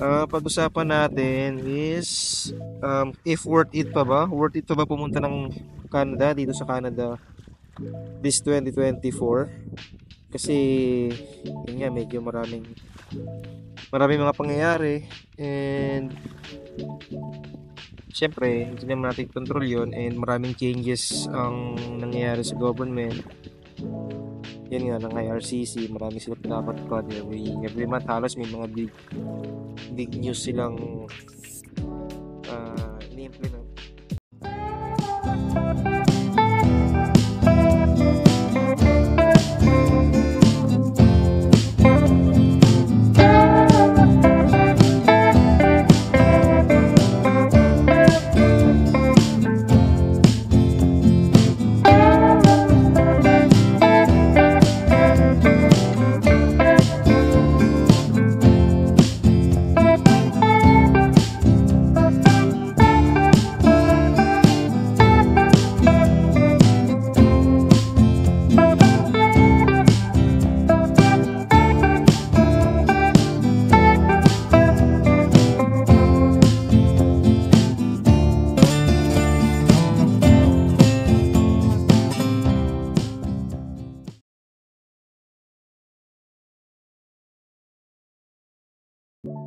Pag-usapan natin is if worth it pa ba? Worth it pa ba pumunta ng Canada, dito sa Canada this 2024? Kasi yun nga, medyo maraming mga pangyayari, and syempre hindi naman natin control yun, and maraming changes ang nangyayari sa government. Yan nga, ng IRCC, marami silang pinapatupad every month. Halos may mga big news silang ini-implement.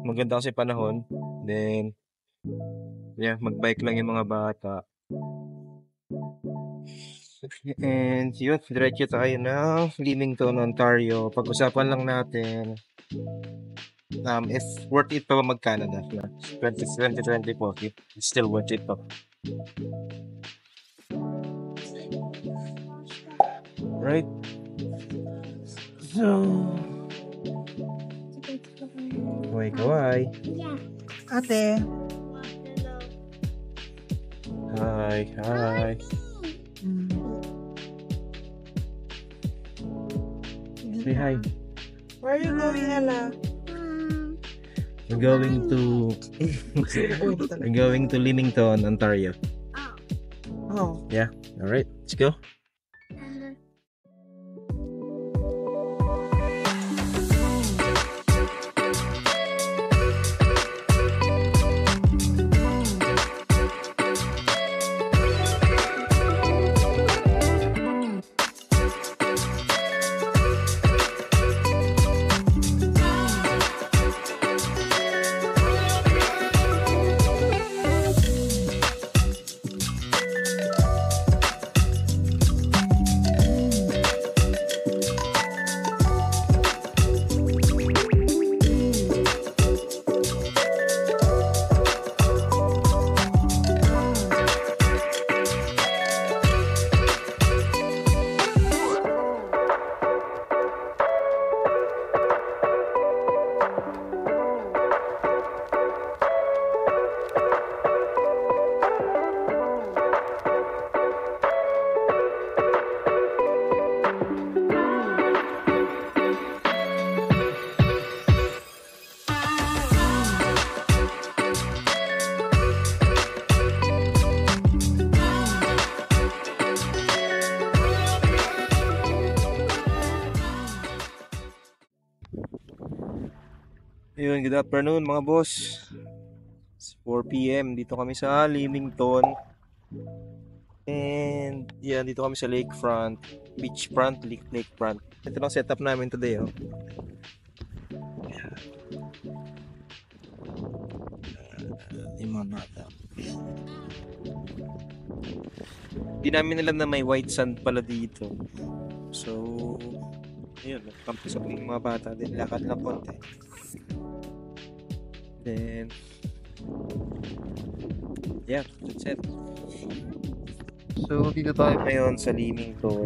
Maganda kasi panahon, then magbike lang yung mga bata, and yun, diretso tayo ng Leamington, Ontario. Pag-usapan lang natin if worth it pa ba mag-Canada 2024, it's still worth it pa. Right? So kaway. Ate. Hi. Say hi. Where are you going, Ella? We're going to Leamington, Ontario. Oh. Yeah. All right. Let's go. Good afternoon mga boss. It's 4 PM. Dito kami sa Leamington. And dito kami sa lakefront, beachfront, lakefront. Ito lang setup namin today, oh. Di namin alam na may white sand pala dito. So, ayun, nagkampo sa mga bata din, lakad lang konti. Then, that's it. So, dito tayo ngayon sa Leamington.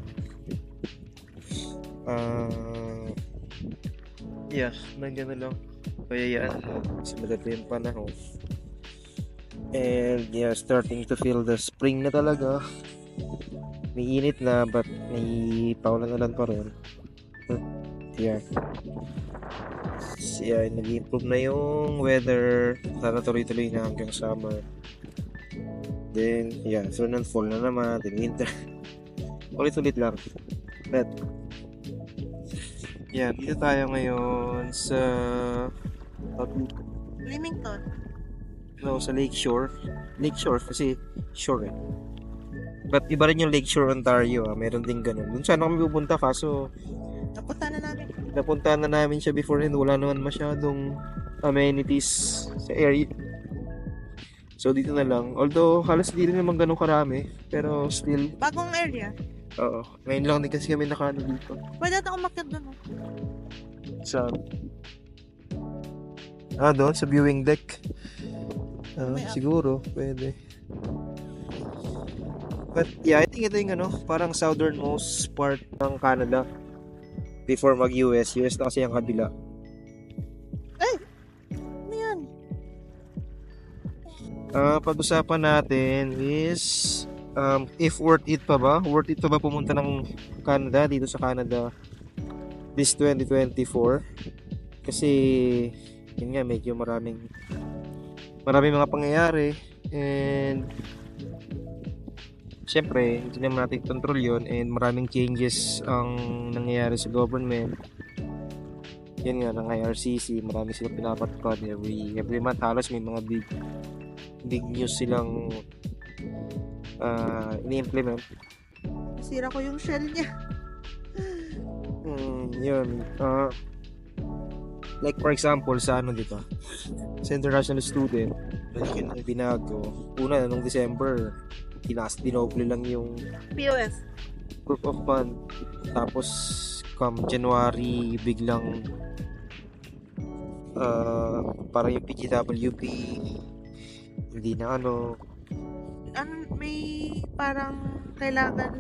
Nandiyan na lang. Kaya kasi maganda yung panahon. And starting to feel the spring na talaga. May init na, but may paulan-ulan pa rin. Nag-improve na yung weather. Sana tuloy-tuloy na hanggang summer. Then, soon and fall na naman. Then winter. Ulit-ulit lang. But, dito tayo ngayon sa Leamington. No, sa Lakeshore. Lakeshore kasi shore eh. But iba rin yung Lakeshore, Ontario. Meron din ganun. Doon sana kami pupunta kaso Napunta na namin. napuntahan na namin siya before and wala naman masyadong amenities sa area. So dito na lang. Although halos di rin naman ganun karami. Pero still, Bagong area. oo. Ngayon lang din kasi kami nakano dito. Pwede natin umakyat doon. Oh. Sa doon sa viewing deck. May Siguro, pwede. But yeah, I think ito yung parang southernmost part ng Canada before mag-US. US na kasi yung kabila. Ano yan? Pag-usapan natin is if worth it pa ba? Worth it pa ba pumunta ng Canada dito sa Canada this 2024? Kasi yun nga, medyo maraming mga pangyayari and syempre, hindi naman natin control yun and maraming changes ang nangyayari sa government. Yan nga, ng IRCC, marami silang pinapatupad every month. Halos may mga big news silang ini-implement. Nasira ko yung shell niya. Yun. Like for example, sa dito? Sa international student, yun ang binago. Una, nung December, dinoble lang yung POS. proof of fund. Tapos come January biglang parang yung PGWP hindi na May parang kailangan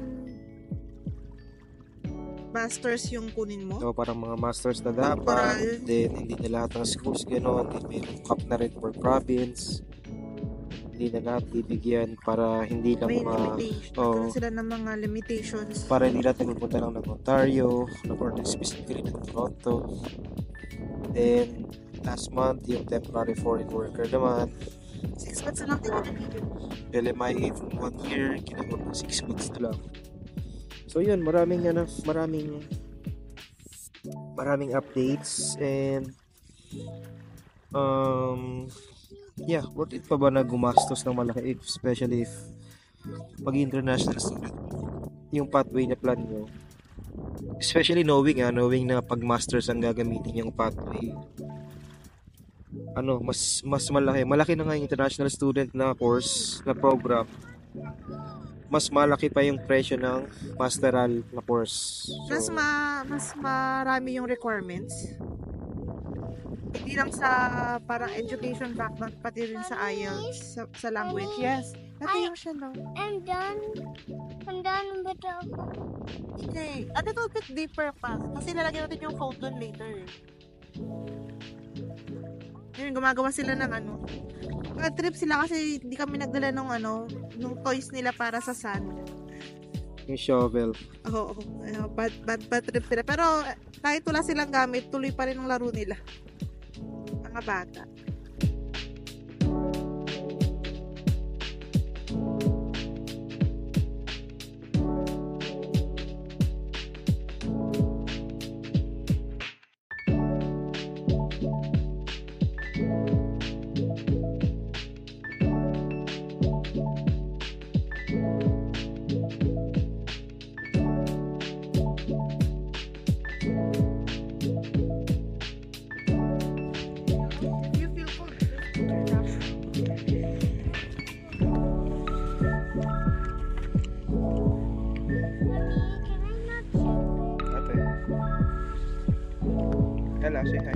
masters yung kunin mo. so parang mga masters na dapat, Temporal. then hindi na lahat ng schools gano'n, then mayroong cap na rin per province, hindi na lahat bibigyan para hindi lang May limitation. Magkaroon sila ng mga limitations. para hindi natin pupunta lang ng Ontario or specifically ng Toronto. Then last month yung temporary foreign worker naman 6 months na lang din yun. LMIA from 1 year kinabot ng 6 months na lang. So yun, maraming updates and yeah, worth it pa ba na gumastos ng malaki especially if pag-international student yung pathway na plan nyo, especially knowing na pag masters ang gagamitin yung pathway, mas malaki na nga yung international student na course na program, mas malaki pa yung presyo ng masteral na course. So, Mas marami yung requirements. Hindi lang sa parang education background, pati rin sa IELTS, sa language. Yes. Ito yung siya lang. I'm done with the Okay. A little bit deeper pa. Kasi lalagyan natin yung code doon later. Yun, gumagawa sila ng Mga trip sila kasi hindi kami nagdala nung toys nila para sa sand. yung shovel. Oo. Bad trip sila. Pero kahit wala silang gamit, tuloy pa rin ang laro nila. Mga bata. You feel cold? Ate. Ella, say hi.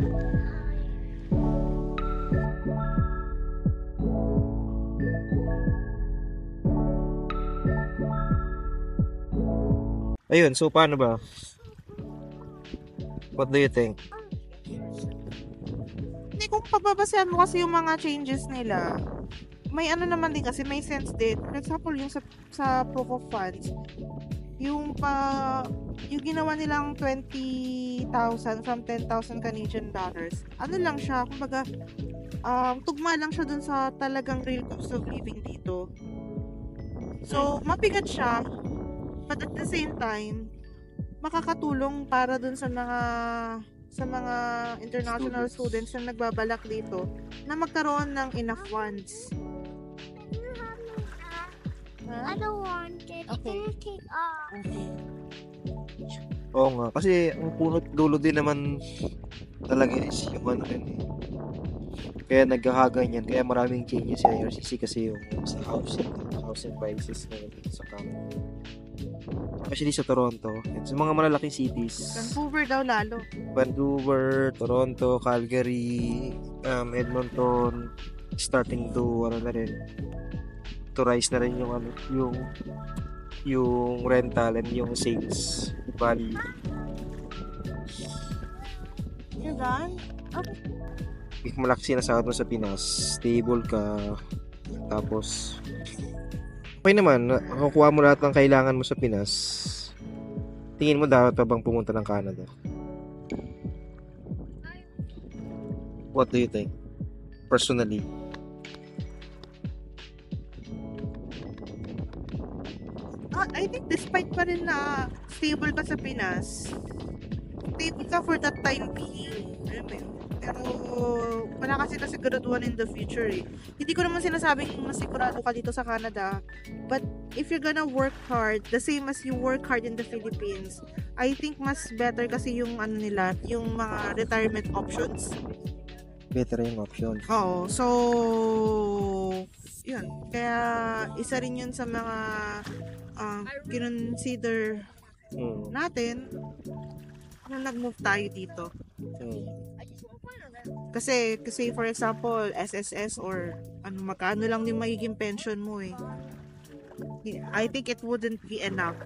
Ayun, so paano ba? What do you think? Hindi, kung pababasehan mo kasi yung mga changes nila, may naman din kasi, may sense din. For example, yung sa proof of funds, yung ginawa nilang 20,000 from 10,000 Canadian dollars, lang siya, kumbaga, tugma lang siya dun sa talagang real cost of living dito. So, mabigat siya, but at the same time, makakatulong para dun sa mga sa mga international students na nagbabalak dito na magkaroon ng enough funds. I don't want it. Okay. Can you take off? Okay. Oo nga, kasi ang punot dulo din naman talaga is yung ano rin eh. Kaya nagkakaganyan, kaya maraming changes sa IRCC kasi yung sa housing prices na dito sa Canada. Especially sa Toronto and sa mga malalaking cities. Vancouver daw lalo. Vancouver, Toronto, Calgary, Edmonton, starting to ano na rin, to rise na rin yung ano, yung rental and yung sales value. You're done? If malaki sinasahod mo sa Pinas, stable ka, tapos okay naman, nakukuha mo lahat ng kailangan mo sa Pinas. Tingin mo dapat pa bang pumunta ng Canada? What do you think? Personally. I think despite pa rin na stable ka sa Pinas, stable ka for that time being. Alam mo yun? Pero wala kasi kasiguraduhan in the future eh. Hindi ko naman sinasabing masigurado ka dito sa Canada. But if you're gonna work hard, the same as you work hard in the Philippines, I think mas better kasi yung ano nila, yung mga retirement options. Better yung option. Oo. So, yun. Kaya isa rin yun sa mga kinonsider natin nung nag-move tayo dito. Kasi for example, SSS or magkano lang yung magiging pension mo eh. I think it wouldn't be enough.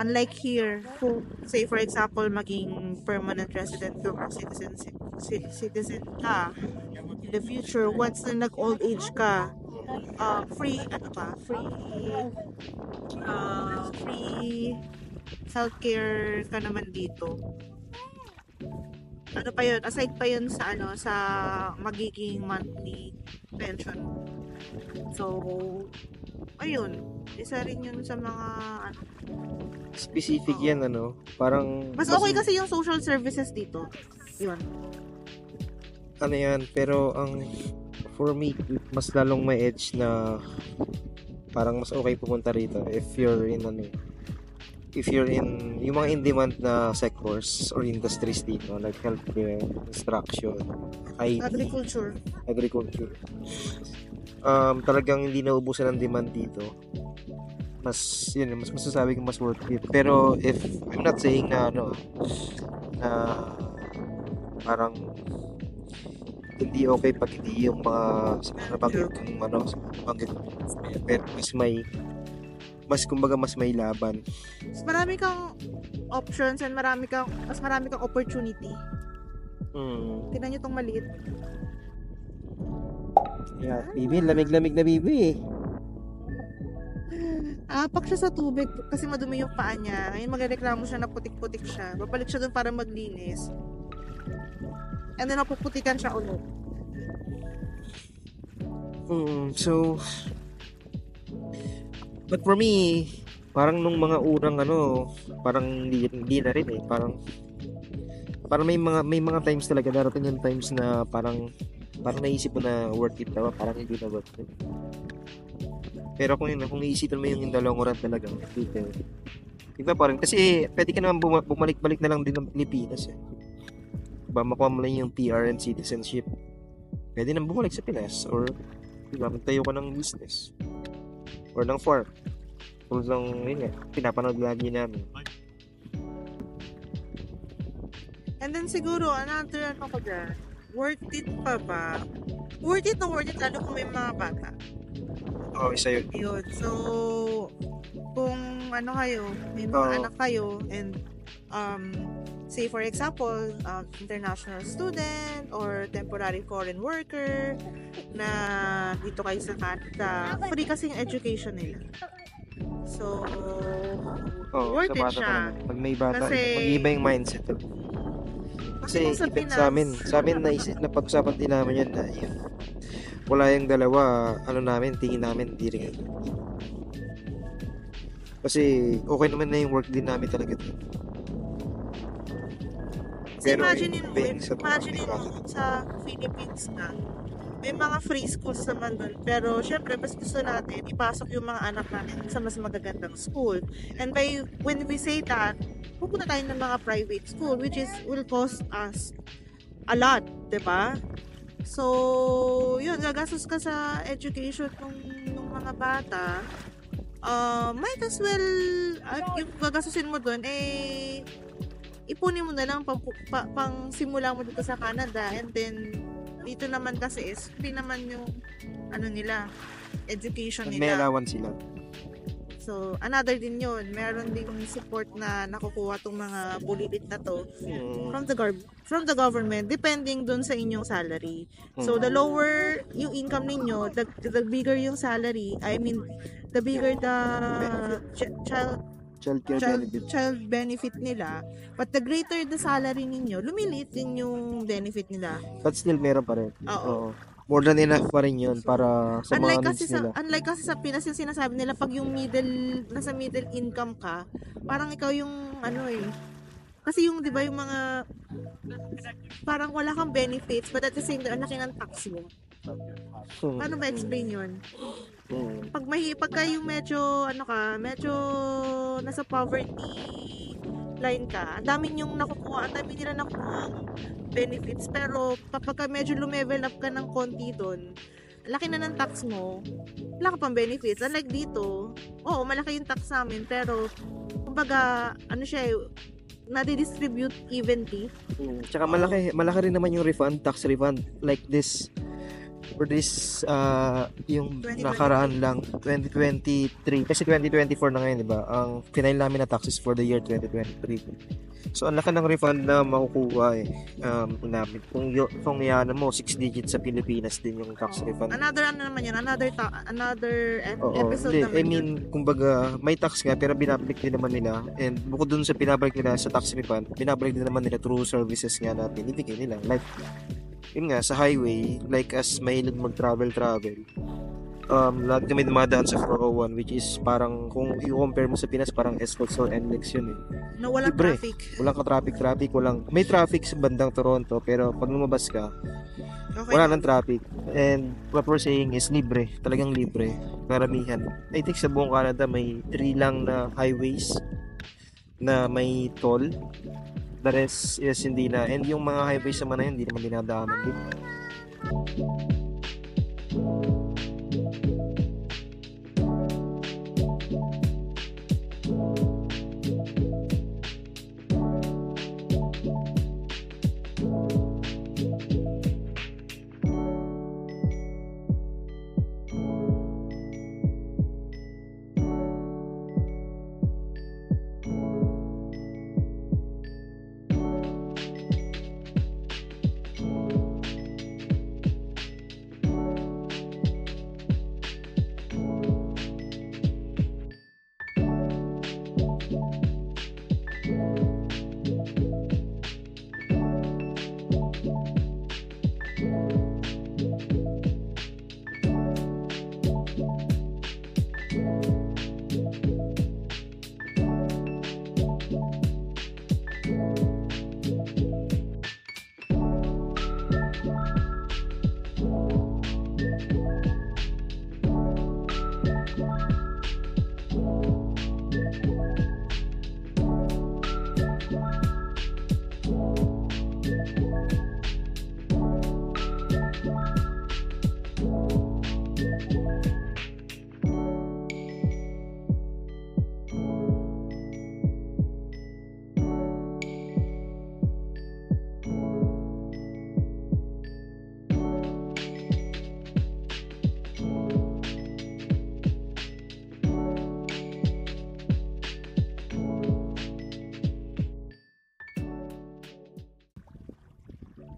Unlike here, kung say for example, maging permanent resident ka or citizen ka, in the future, once na nag-old age ka, free healthcare ka naman dito. Ano pa yun? Aside pa yun sa sa magiging monthly pension. So, ayun. Isa rin yun sa mga Specific yan, parang mas okay kasi yung social services dito. Yun. ano yan, pero for me, mas lalong may edge na parang mas okay pumunta rito if you're in yung mga in-demand na sectors or industries dito, like healthcare, construction, IT, Agriculture. Talagang hindi naubusan ng demand dito. Mas masasabi ko mas worth it. Pero if I'm not saying na na parang hindi okay pag hindi yung mga nabanggit kong pero mas kumbaga mas may laban. Mas marami kang options and mas marami kang opportunity. Tingnan nyo tong maliit. Yeah, bibi, lamig-lamig na bibi. Apak siya sa tubig kasi madumi yung paa niya. Ngayon magreklamo siya na putik-putik siya. Babalik siya dun para maglinis. And then napuputikan siya ulit. So but for me, parang nung mga urang parang hindi na rin eh. Parang may mga times talaga, darating yung times na parang naisip mo na worth it daw, parang hindi na worth it. Pero kung iisipin mo yung in the long run talaga, iba pa rin. Kasi pwede ka naman bumalik-balik na lang din ng Pilipinas eh. Diba, makuha mo lang yung PR and citizenship. Pwede nang bumalik sa Pinas or diba, magtayo ka ng business or ng farm. Tulad lang, yun nga, pinapanood lagi namin. And then siguro, another ko dyan, worth it pa ba? Worth it lalo kung may mga bata. Isa yun. Yun. So, kung kayo, may mga anak kayo, and say for example, international student or temporary foreign worker na dito kayo sa Canada, free kasi yung education nila. So, worth it siya. Pag may bata, Kasi- mag-iba yung mindset. Kasi kung sa even Pinas- sa amin na pag-usapan din namin yan na yun. Wala yung dalawa, tingin namin, hindi rin. Kasi okay naman na yung work din namin talaga. Kasi Pero imagine being sa sa Philippines na, may mga free schools naman doon. Pero syempre, mas gusto natin ipasok yung mga anak natin sa mas magagandang school. And when we say that, pupunta tayo ng mga private school, which is will cost us a lot, 'di ba? So, yun, gagastos ka sa education ng mga bata. Might as well, yung gagastusin mo doon, ipunin mo na lang pang simula mo dito sa Canada, and then dito naman kasi is free naman yung nila, education May nila. allowance sila. So another din yun, meron ding support na nakukuha tong mga bulilit na to from the government, depending dun sa inyong salary. So the lower yung income ninyo, the bigger yung salary, I mean the bigger the child benefit nila, but the greater the salary ninyo, lumiliit din yung benefit nila. But still, meron pa rin. Oo. More than enough pa rin yun para sa mga needs nila. Unlike kasi sa Pinas, yung sinasabi nila, pag yung nasa middle income ka, parang ikaw yung kasi yung, di ba, yung mga, parang wala kang benefits, but at the same time, ang laki ng tax mo. Paano ba explain yun? Pagka yung medyo nasa poverty line ka, ang dami nila nakukuha benefits, pero kapag medyo lumevel up ka ng konti doon, laki na ng tax mo, wala ka pang benefits. Unlike dito, oo, malaki yung tax namin, pero kumbaga, nadi-distribute evenly. Tsaka malaki rin naman yung tax refund, like this, for this, yung 2023. nakaraan lang, 2023, kasi 2024 na ngayon, di ba? Ang final namin na taxes for the year 2023. So, ang laki ng refund na makukuha namin. Kung yan mo, 6 digits sa Pilipinas din yung tax refund. Another episode naman. I mean, kumbaga, may tax nga, pero binabalik din naman nila. And bukod dun sa binabalik nila sa tax refund, binabalik din naman nila through services nga na binibigay nila. Like, yun nga, sa highway, like as mahilig mag-travel, lagi kami dumadaan sa 401, which is parang, kung i-compare mo sa Pinas, parang Escort or NLEX yun eh. No, walang Libre. traffic. Walang ka-traffic, may traffic sa bandang Toronto, pero pag lumabas ka, Okay. wala nang traffic. And what we're saying is libre, talagang libre, karamihan. I think sa buong Canada, may 3 lang na highways na may toll. The rest is hindi na. And yung mga highways naman na yun, hindi naman dinadaanan din.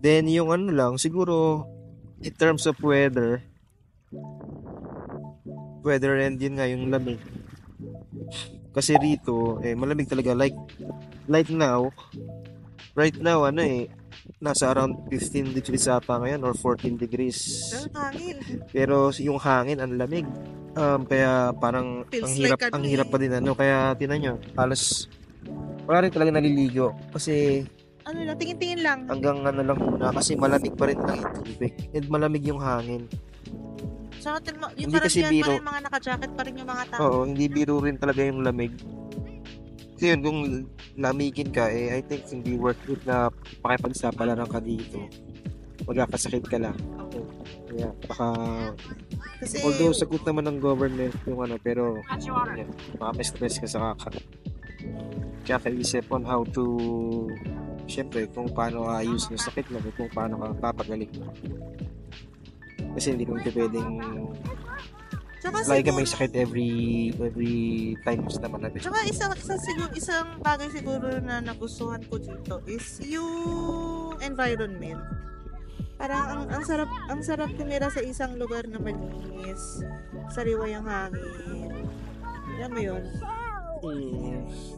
Then yung siguro in terms of weather and yun nga yung lamig. Kasi rito malamig talaga, like now, right now nasa around 15 degrees ata ngayon or 14 degrees. Hangin. Pero yung hangin ang lamig. Kaya parang Feels ang hirap pa din kaya tinan nyo, halos wala rin talaga naliligo kasi ano lang, tingin-tingin lang. Hanggang ano lang muna kasi malamig pa rin lang yung tubig. And malamig yung hangin. Sa yung Hindi kasi karamihan pa biro. rin mga naka-jacket pa rin yung mga tao. Oo, hindi biro rin talaga yung lamig. Kasi yun, kung lamigin ka, I think hindi worth it na pakipagsapalaran ka dito. Magkakasakit ka lang. Kaya, baka, Kasi, although sagot naman ng government yung ano, pero, yun, baka may stress ka sa kakaisip on how to, syempre, kung paano ayos yung sakit mo, kung paano ka papagaling. Kasi hindi naman ka pwedeng tsaka lagi ka siguro, may sakit every times naman natin. tsaka isang bagay siguro na nagustuhan ko dito is yung environment. Parang ang sarap tumira sa isang lugar na malinis, sariwa yung hangin. Alam mo yun?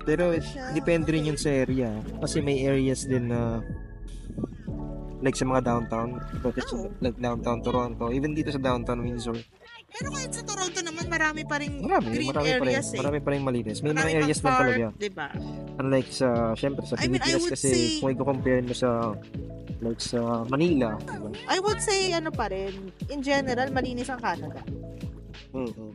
Pero depende rin yun sa area. Kasi may areas din na like sa mga downtown, like downtown Toronto, even dito sa downtown Windsor. Pero kahit sa Toronto naman, marami pa ring green Marami pa rin, areas eh. marami pa rin malinis. May mga Marami areas pang lang park, talaga. diba? Unlike sa, syempre sa I mean, I Pilipinas would kasi say- kung i-compare mo sa like sa Manila, diba? I would say, ano pa rin, in general, malinis ang Canada. Mm-hmm.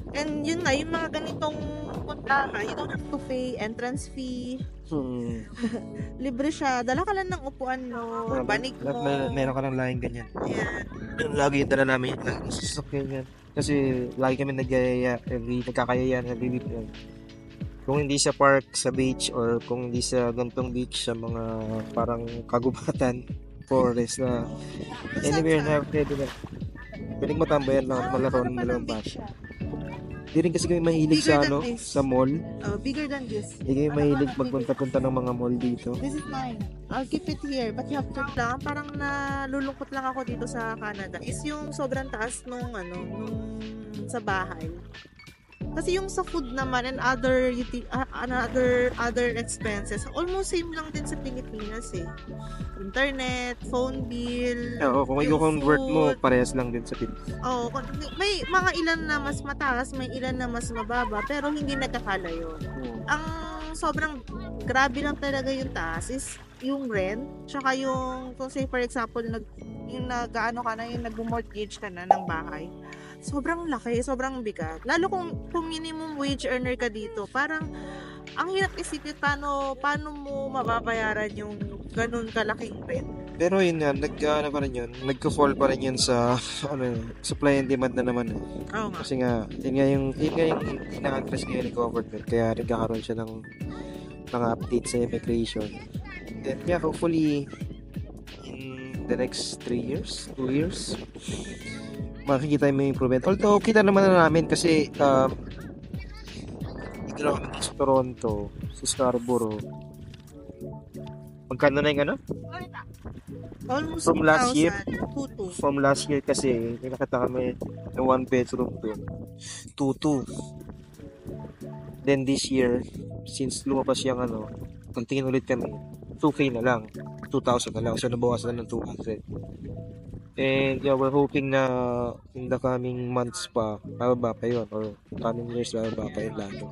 And yun nga, yung mga ganitong puntahan, you don't have to pay entrance fee. Libre siya. Dala ka lang ng upuan mo, banig mo. Meron ka lang laging ganyan. Ayan. Yung lagi yung dala namin yung lagi sasakyan yan. Kasi lagi kami nagkakayayan every weekend. Kung hindi sa park, sa beach, or kung hindi sa gantong beach, sa mga parang kagubatan, forest na anywhere na pwede na. Pwede matambayan lang at malaro ng dalawang bata. Hindi rin kasi kami mahilig Bigger sa than ano, this. sa mall. Bigger than this. Hindi kami mahilig magpunta-punta ng mga mall dito. This is mine. I'll keep it here. But you have to lang. Parang nalulungkot lang ako dito sa Canada. Is yung sobrang taas nung sa bahay. Kasi yung sa food naman and other expenses, almost same lang din sa Pilipinas eh. Internet, phone bill. Oo, kung yung i-convert mo, food. parehas lang din sa Pilipinas. Oo, may mga ilan na mas mataas, may ilan na mas mababa, pero hindi nagkakalayo. Ang sobrang grabe lang talaga yung taas is yung rent, tsaka yung, kung say for example, yung nag-mortgage ka na ng bahay. Sobrang laki, sobrang bigat. Lalo kung minimum wage earner ka dito, parang ang hirap isipin paano mo mababayaran yung ganun kalaking rent. Pero yun nga, nagka-fall pa rin yun sa supply and demand na naman. Oo nga. Kasi nga, yun nga yung ina-address ngayon ni government. Kaya nagkakaroon siya ng mga updates sa immigration. Then yeah, hopefully in the next 3 years, 2 years, makikita mo yung improvement. Although, kita naman na namin kasi dito lang kami sa Toronto, sa Scarborough. Magkano na yung ano? Almost From last year? 2,000. From last year kasi, may nakita kami ng 1 bedroom doon. 2,200. Then this year, since lumabas yung nagtingin ulit kami, 2K na lang. 2,000 na lang. So, nabawasan na ng 200. And yeah, we're hoping na in the coming months pa, bababa pa yun. Or coming years, bababa pa yun lalo.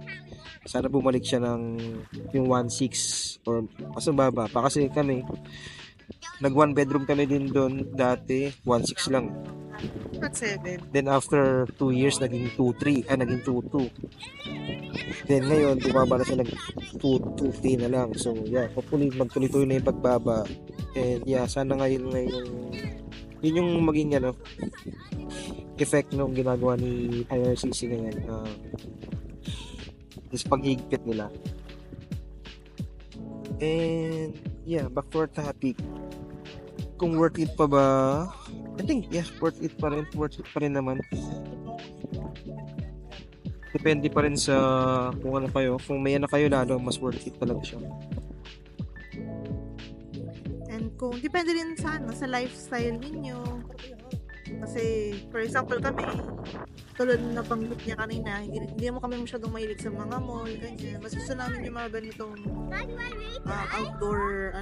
Sana bumalik siya ng yung 1.6 or mas bababa pa. Kasi kami, nag 1 bedroom kami din doon dati, 1.6 lang. At 7. Then after 2 years, naging 2.3, naging 2.2. Then ngayon, bumaba na siya ng 2.3 na lang. So yeah, hopefully magtuloy-tuloy na yung pagbaba. And yeah, sana ngayon yun yung maging effect ng ginagawa ni IRCC ngayon. Is paghigpit nila. And yeah, back to our topic. Kung worth it pa ba? I think yeah, worth it pa rin naman. Depende pa rin sa kung ano kayo. Kung may anak kayo, lalo mas worth it talaga siya. And kung depende rin sa lifestyle ninyo. Kasi for example kami, tulad na banggit niya kanina, hindi mo kami masyadong mahilig sa mga mall, ganyan. Mas gusto namin yung mga ganitong outdoor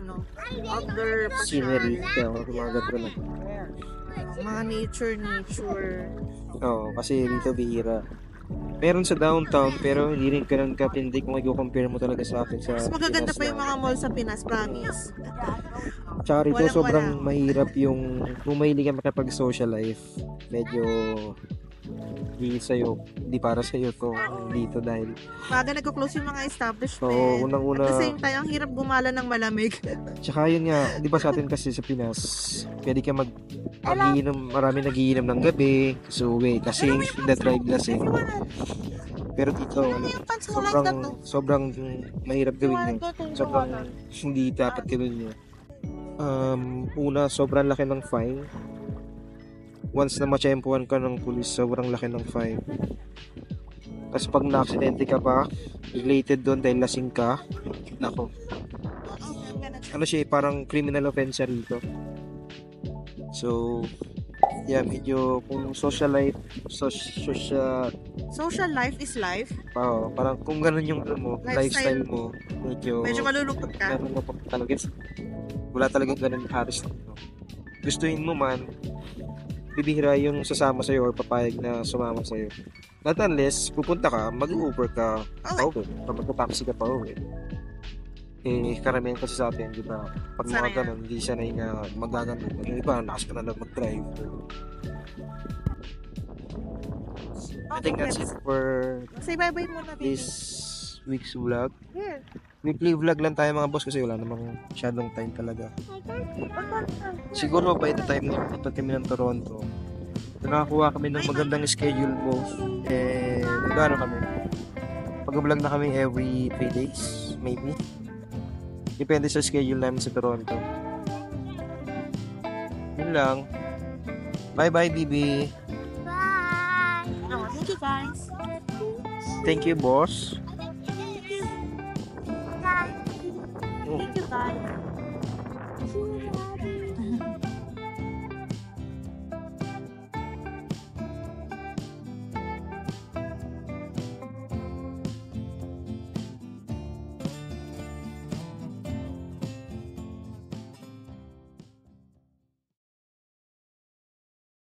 Scenery. pasyal. Kaya mga ganito na. Mga nature. Oo, kasi dito bihira. Meron sa downtown, pero hindi rin ganun kapindi kung i-compare mo talaga sa akin sa Mas magaganda Pinas pa yung na. mga mall sa Pinas, promise. Tsaka rito, Walang-wala. sobrang mahirap yung kung mahilig ka makipag-social life. Medyo hindi sa'yo, hindi para sa'yo to dito dahil Maaga nagko-close yung mga establishment. so unang-una, At the same time, ang hirap gumala ng malamig. tsaka yun nga, di ba sa atin kasi sa Pinas, pwede ka magiinom, marami nagiinom ng gabi, so kasi na-drive lasing. Pero dito, Ano yung pants mo like that, no? sobrang mahirap You gawin wanna yun. go to the Sobrang water? hindi dapat gawin yun. Una, sobrang laki ng fine. Once na matsyempuhan ka ng pulis, sobrang laki ng fine. Tapos pag na-aksidente ka pa, related doon dahil lasing ka, nako. Ano siya, parang criminal offense siya rito. So, yeah, medyo kung social life, Social life is life. parang kung ganun yung ano mo, Lifestyle. lifestyle mo, medyo Medyo malulungkot ka. ganun mo pa talaga. Wala talagang ganun halos. Gustuin mo man, bibihira yung sasama sa'yo or papayag na sumama sa'yo. Not unless, pupunta ka, mag-Uber ka, pauwi. Mag-taxi ka pauwi. Karamihan kasi sa atin, di ba? Pag mga Sanay na. ganun, hindi sanay na magagano. Yung iba, lakas ka na lang mag-drive. I think that's it for Say bye-bye muna, baby. this week's vlog. Here. Weekly vlog lang tayo mga boss kasi wala namang masyadong time talaga. Siguro by the time na pupunta kami ng Toronto, nakakuha kami ng magandang schedule mo. Nagano kami. Pag-vlog na kami every 3 days, maybe. Depende sa schedule namin sa Toronto. Yun lang. Bye-bye, Bibi. Bye. Oh, thank you, guys. Thank you, boss.